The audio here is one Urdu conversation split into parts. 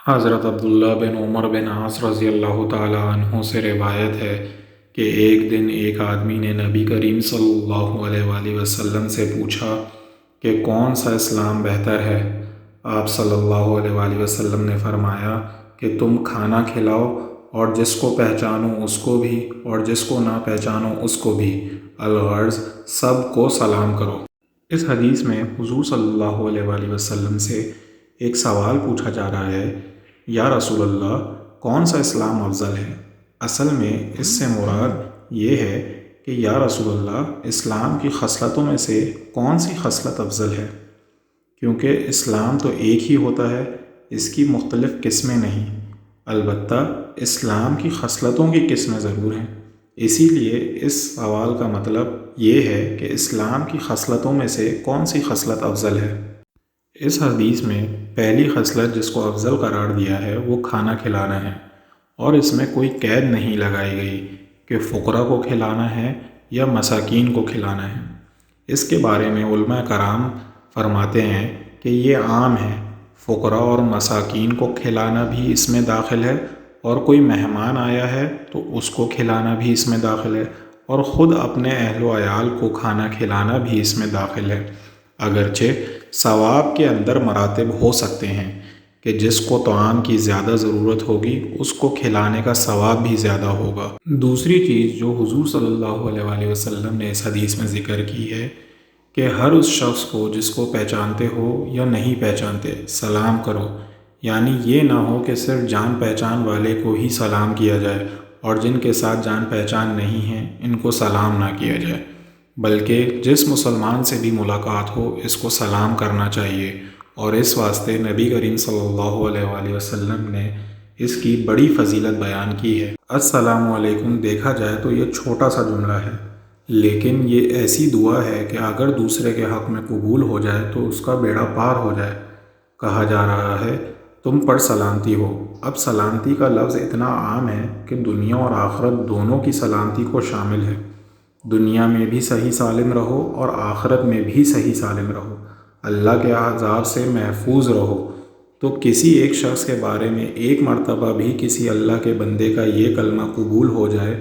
حضرت عبداللہ بن عمر بن عاص رضی اللہ تعالی عنہ سے روایت ہے کہ ایک دن ایک آدمی نے نبی کریم صلی اللہ علیہ وآلہ وسلم سے پوچھا کہ کون سا اسلام بہتر ہے۔ آپ صلی اللہ علیہ وآلہ وسلم نے فرمایا کہ تم کھانا کھلاؤ اور جس کو پہچانو اس کو بھی اور جس کو نہ پہچانو اس کو بھی، الغرض سب کو سلام کرو۔ اس حدیث میں حضور صلی اللہ علیہ وآلہ وسلم سے ایک سوال پوچھا جا رہا ہے، یا رسول اللہ کون سا اسلام افضل ہے؟ اصل میں اس سے مراد یہ ہے کہ یا رسول اللہ اسلام کی خصلتوں میں سے کون سی خصلت افضل ہے؟ کیونکہ اسلام تو ایک ہی ہوتا ہے، اس کی مختلف قسمیں نہیں، البتہ اسلام کی خصلتوں کی قسمیں ضرور ہیں۔ اسی لیے اس سوال کا مطلب یہ ہے کہ اسلام کی خصلتوں میں سے کون سی خصلت افضل ہے۔ اس حدیث میں پہلی خصلت جس کو افضل قرار دیا ہے وہ کھانا کھلانا ہے، اور اس میں کوئی قید نہیں لگائی گئی کہ فقراء کو کھلانا ہے یا مساکین کو کھلانا ہے۔ اس کے بارے میں علماء کرام فرماتے ہیں کہ یہ عام ہے، فقراء اور مساکین کو کھلانا بھی اس میں داخل ہے، اور کوئی مہمان آیا ہے تو اس کو کھلانا بھی اس میں داخل ہے، اور خود اپنے اہل و عیال کو کھانا کھلانا بھی اس میں داخل ہے۔ اگرچہ ثواب کے اندر مراتب ہو سکتے ہیں کہ جس کو طعام کی زیادہ ضرورت ہوگی اس کو کھلانے کا ثواب بھی زیادہ ہوگا۔ دوسری چیز جو حضور صلی اللہ علیہ وآلہ وسلم نے اس حدیث میں ذکر کی ہے کہ ہر اس شخص کو جس کو پہچانتے ہو یا نہیں پہچانتے سلام کرو، یعنی یہ نہ ہو کہ صرف جان پہچان والے کو ہی سلام کیا جائے اور جن کے ساتھ جان پہچان نہیں ہیں ان کو سلام نہ کیا جائے، بلکہ جس مسلمان سے بھی ملاقات ہو اس کو سلام کرنا چاہیے، اور اس واسطے نبی کریم صلی اللہ علیہ وآلہ وسلم نے اس کی بڑی فضیلت بیان کی ہے۔ السلام علیکم دیکھا جائے تو یہ چھوٹا سا جملہ ہے، لیکن یہ ایسی دعا ہے کہ اگر دوسرے کے حق میں قبول ہو جائے تو اس کا بیڑا پار ہو جائے۔ کہا جا رہا ہے تم پر سلامتی ہو۔ اب سلامتی کا لفظ اتنا عام ہے کہ دنیا اور آخرت دونوں کی سلامتی کو شامل ہے۔ دنیا میں بھی صحیح سالم رہو اور آخرت میں بھی صحیح سالم رہو، اللہ کے عذاب سے محفوظ رہو۔ تو کسی ایک شخص کے بارے میں ایک مرتبہ بھی کسی اللہ کے بندے کا یہ کلمہ قبول ہو جائے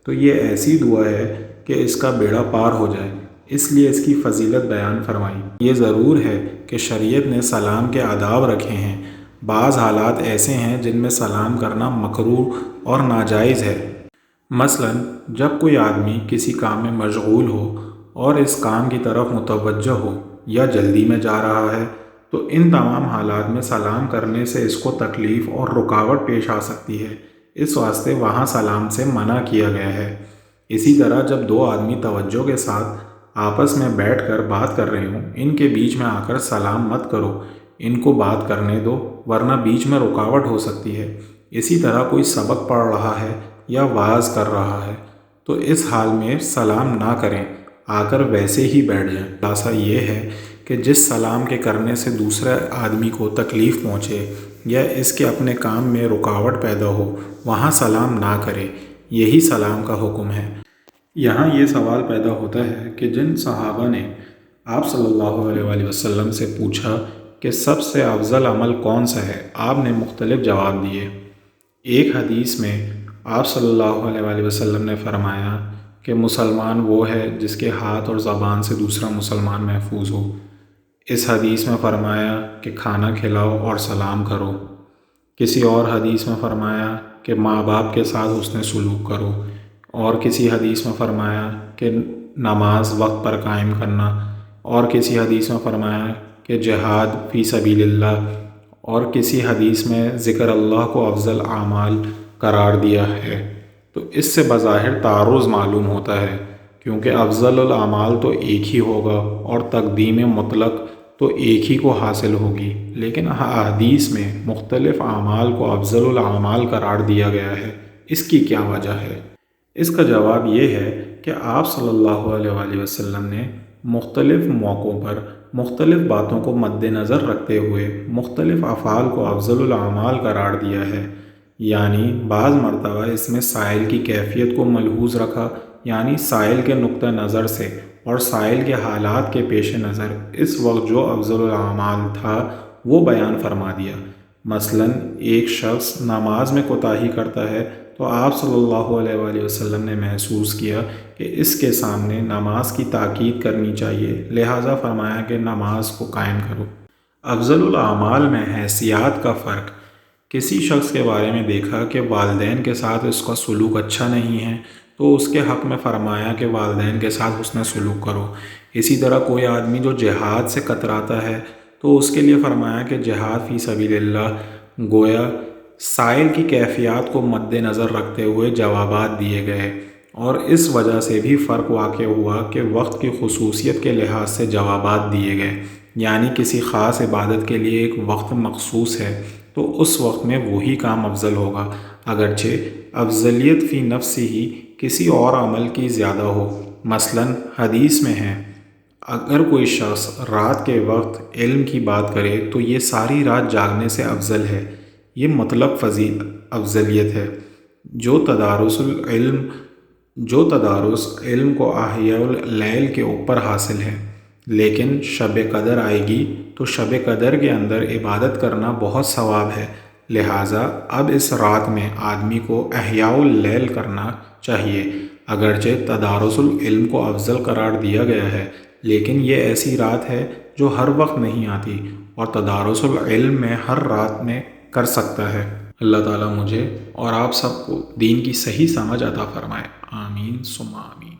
تو یہ ایسی دعا ہے کہ اس کا بیڑا پار ہو جائے، اس لیے اس کی فضیلت بیان فرمائی۔ یہ ضرور ہے کہ شریعت نے سلام کے آداب رکھے ہیں۔ بعض حالات ایسے ہیں جن میں سلام کرنا مکروہ اور ناجائز ہے۔ مثلا جب کوئی آدمی کسی کام میں مشغول ہو اور اس کام کی طرف متوجہ ہو یا جلدی میں جا رہا ہے تو ان تمام حالات میں سلام کرنے سے اس کو تکلیف اور رکاوٹ پیش آ سکتی ہے، اس واسطے وہاں سلام سے منع کیا گیا ہے۔ اسی طرح جب دو آدمی توجہ کے ساتھ آپس میں بیٹھ کر بات کر رہے ہوں، ان کے بیچ میں آ کر سلام مت کرو، ان کو بات کرنے دو ورنہ بیچ میں رکاوٹ ہو سکتی ہے۔ اسی طرح کوئی سبق پڑھ رہا ہے یا واعظ کر رہا ہے تو اس حال میں سلام نہ کریں، آ کر ویسے ہی بیٹھ جائیں۔ خلاصہ یہ ہے کہ جس سلام کے کرنے سے دوسرے آدمی کو تکلیف پہنچے یا اس کے اپنے کام میں رکاوٹ پیدا ہو وہاں سلام نہ کرے، یہی سلام کا حکم ہے۔ یہاں یہ سوال پیدا ہوتا ہے کہ جن صحابہ نے آپ صلی اللہ علیہ وآلہ وسلم سے پوچھا کہ سب سے افضل عمل کون سا ہے، آپ نے مختلف جواب دیے۔ ایک حدیث میں آپ صلی اللہ علیہ وآلہ وسلم نے فرمایا کہ مسلمان وہ ہے جس کے ہاتھ اور زبان سے دوسرا مسلمان محفوظ ہو۔ اس حدیث میں فرمایا کہ کھانا کھلاؤ اور سلام کرو۔ کسی اور حدیث میں فرمایا کہ ماں باپ کے ساتھ حسن سلوک کرو، اور کسی حدیث میں فرمایا کہ نماز وقت پر قائم کرنا، اور کسی حدیث میں فرمایا کہ جہاد فی سبیل اللہ، اور کسی حدیث میں ذکر اللہ کو افضل اعمال قرار دیا ہے۔ تو اس سے بظاہر تعارض معلوم ہوتا ہے، کیونکہ افضل الاعمال تو ایک ہی ہوگا اور تقدیم مطلق تو ایک ہی کو حاصل ہوگی، لیکن احادیث میں مختلف اعمال کو افضل الاعمال قرار دیا گیا ہے۔ اس کی کیا وجہ ہے؟ اس کا جواب یہ ہے کہ آپ صلی اللہ علیہ وآلہ وسلم نے مختلف موقعوں پر مختلف باتوں کو مد نظر رکھتے ہوئے مختلف افعال کو افضل الاعمال قرار دیا ہے، یعنی بعض مرتبہ اس میں سائل کی کیفیت کو ملحوظ رکھا، یعنی سائل کے نقطہ نظر سے اور سائل کے حالات کے پیش نظر اس وقت جو افضل الاعمال تھا وہ بیان فرما دیا۔ مثلاً ایک شخص نماز میں کوتاہی کرتا ہے تو آپ صلی اللہ علیہ وآلہ وسلم نے محسوس کیا کہ اس کے سامنے نماز کی تاکید کرنی چاہیے، لہٰذا فرمایا کہ نماز کو قائم کرو۔ افضل الاعمال میں حیثیات کا فرق۔ کسی شخص کے بارے میں دیکھا کہ والدین کے ساتھ اس کا سلوک اچھا نہیں ہے تو اس کے حق میں فرمایا کہ والدین کے ساتھ حسن سلوک کرو۔ اسی طرح کوئی آدمی جو جہاد سے کتراتا ہے تو اس کے لیے فرمایا کہ جہاد فی سبیل اللہ، گویا سائل کی کیفیات کو مد نظر رکھتے ہوئے جوابات دیے گئے، اور اس وجہ سے بھی فرق واقع ہوا کہ وقت کی خصوصیت کے لحاظ سے جوابات دیے گئے، یعنی کسی خاص عبادت کے لیے ایک وقت مخصوص ہے تو اس وقت میں وہی کام افضل ہوگا، اگرچہ افضلیت فی نفس ہی کسی اور عمل کی زیادہ ہو۔ مثلاً حدیث میں ہے اگر کوئی شخص رات کے وقت علم کی بات کرے تو یہ ساری رات جاگنے سے افضل ہے، یہ مطلب افضلیت ہے۔ جو تدارس علم کو احیاء اللیل کے اوپر حاصل ہے، لیکن شب قدر آئے گی تو شب قدر کے اندر عبادت کرنا بہت ثواب ہے، لہٰذا اب اس رات میں آدمی کو احیاء اللیل کرنا چاہیے۔ اگرچہ تدارس العلم کو افضل قرار دیا گیا ہے، لیکن یہ ایسی رات ہے جو ہر وقت نہیں آتی اور تدارس العلم میں ہر رات میں کر سکتا ہے۔ اللہ تعالیٰ مجھے اور آپ سب کو دین کی صحیح سمجھ عطا فرمائے، آمین ثم آمین۔